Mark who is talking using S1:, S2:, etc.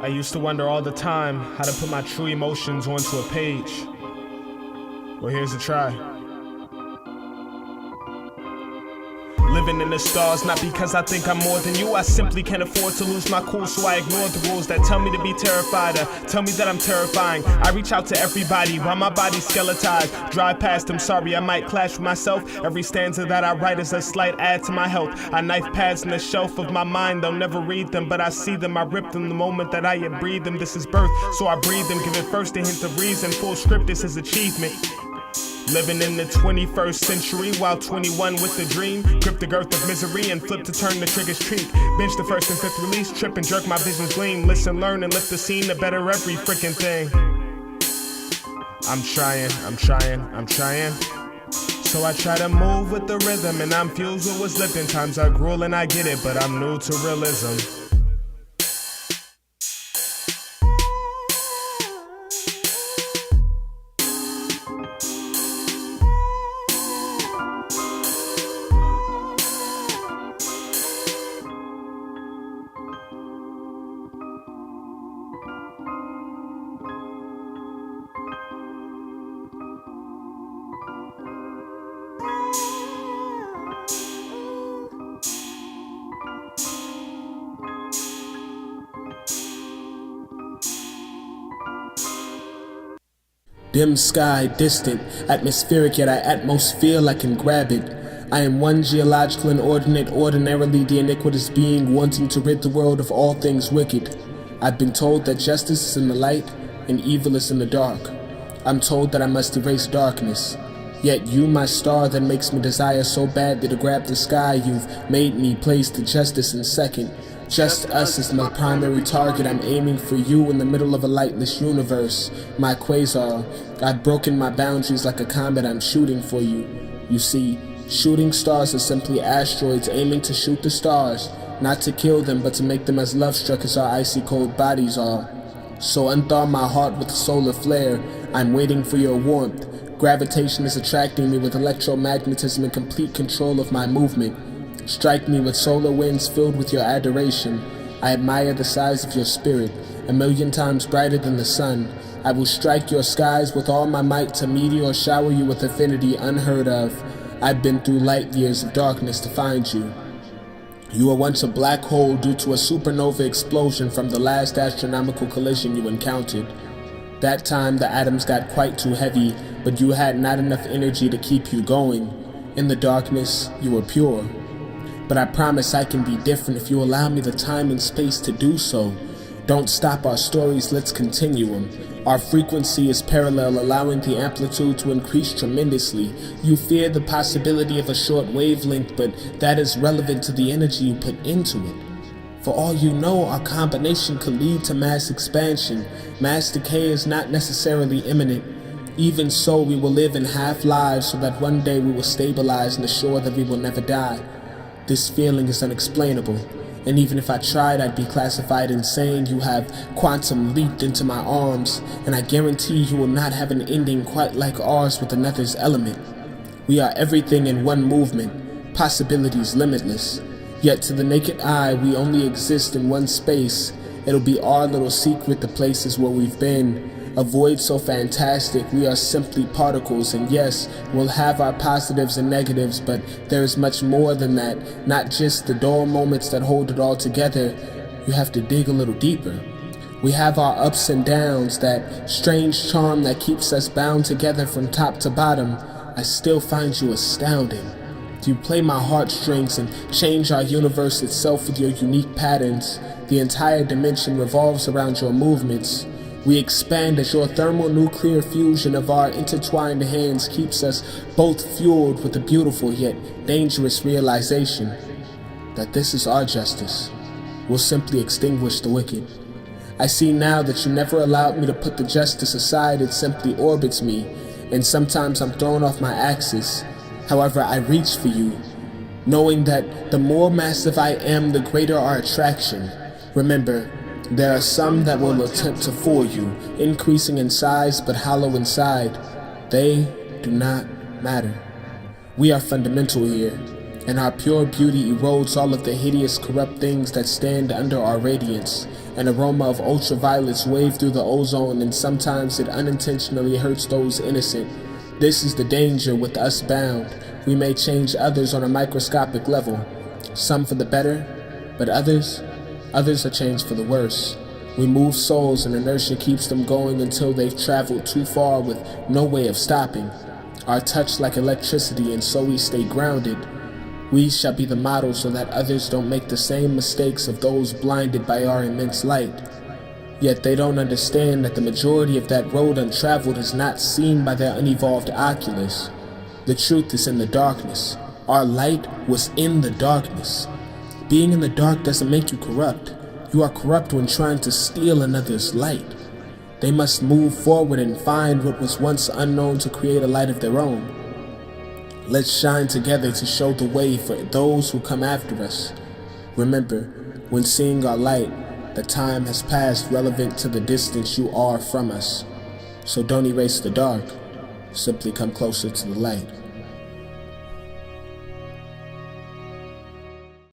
S1: I used to wonder all the time how to put my true emotions onto a page. Well, here's a try. Living in the stars, not because I think I'm more than you. I simply can't afford to lose my cool, so I ignore the rules that tell me to be terrified, or tell me that I'm terrifying. I reach out to everybody while my body's skeletized. Drive past them, sorry I might clash with myself. Every stanza that I write is a slight add to my health. I knife pads in the shelf of my mind, they'll never read them, but I see them, I rip them the moment that I yet breathe them. This is birth, so I breathe them, give it first a hint of reason. Full script, this is achievement. Living in the 21st century while 21 with the dream. Grip the girth of misery and flip to turn the trigger's cheek. Bench the first and fifth release, trip and jerk my vision's gleam. Listen, learn and lift the scene to better every freaking thing. I'm trying. So I try to move with the rhythm and I'm fused with what's lived in. Times are cruel and I get it, but I'm new to realism.
S2: Dim sky, distant, atmospheric, yet I atmos feel I can grab it. I am one geological inordinate, ordinarily the iniquitous being wanting to rid the world of all things wicked. I've been told that justice is in the light and evil is in the dark. I'm told that I must erase darkness. Yet you, my star, that makes me desire so badly to grab the sky, you've made me place the justice in second. Just us is my primary target. I'm aiming for you in the middle of a lightless universe. My quasar, I've broken my boundaries like a comet. I'm shooting for you. You see, shooting stars are simply asteroids aiming to shoot the stars, not to kill them, but to make them as love-struck as our icy cold bodies are. So unthaw my heart with a solar flare. I'm waiting for your warmth. Gravitation is attracting me with electromagnetism and complete control of my movement. Strike me with solar winds filled with your adoration. I admire the size of your spirit, 1,000,000 times brighter than the sun. I will strike your skies with all my might to meteor shower you with affinity unheard of. I've been through light years of darkness to find you. You were once a black hole due to a supernova explosion from the last astronomical collision you encountered. That time the atoms got quite too heavy, but you had not enough energy to keep you going. In the darkness, you were pure. But I promise I can be different if you allow me the time and space to do so. Don't stop our stories, let's continue them. Our frequency is parallel, allowing the amplitude to increase tremendously. You fear the possibility of a short wavelength, but that is relevant to the energy you put into it. For all you know, our combination could lead to mass expansion. Mass decay is not necessarily imminent. Even so, we will live in half-lives so that one day we will stabilize and assure that we will never die. This feeling is unexplainable, and even if I tried, I'd be classified insane. You have quantum leaped into my arms, and I guarantee you will not have an ending quite like ours with another's element. We are everything in one movement, possibilities limitless. Yet to the naked eye, we only exist in one space. It'll be our little secret, the places where we've been. A void so fantastic, we are simply particles, and yes, we'll have our positives and negatives, but there is much more than that, not just the dull moments that hold it all together. You have to dig a little deeper. We have our ups and downs, that strange charm that keeps us bound together from top to bottom. I still find you astounding. You play my heartstrings and change our universe itself with your unique patterns. The entire dimension revolves around your movements. We expand as your thermonuclear fusion of our intertwined hands keeps us both fueled with the beautiful yet dangerous realization that this is our justice. We'll simply extinguish the wicked. I see now that you never allowed me to put the justice aside, it simply orbits me, and sometimes I'm thrown off my axis. However, I reach for you, knowing that the more massive I am, the greater our attraction. Remember, there are some that will attempt to fool you, increasing in size but hollow inside. They do not matter. We are fundamental here. and our pure beauty erodes all of the hideous corrupt things that stand under our radiance. An aroma of ultraviolets wave through the ozone, and sometimes it unintentionally hurts those innocent. This is the danger with us bound. We may change others on a microscopic level, some for the better, but others are changed for the worse. We move souls and inertia keeps them going until they've traveled too far with no way of stopping. Our touch like electricity, and so we stay grounded. We shall be the model so that others don't make the same mistakes of those blinded by our immense light. Yet they don't understand that the majority of that road untraveled is not seen by their unevolved oculus. The truth is in the darkness. Our light was in the darkness. Being in the dark doesn't make you corrupt. You are corrupt when trying to steal another's light. They must move forward and find what was once unknown to create a light of their own. Let's shine together to show the way for those who come after us. Remember, when seeing our light, the time has passed relevant to the distance you are from us. So don't erase the dark, simply come closer to the light.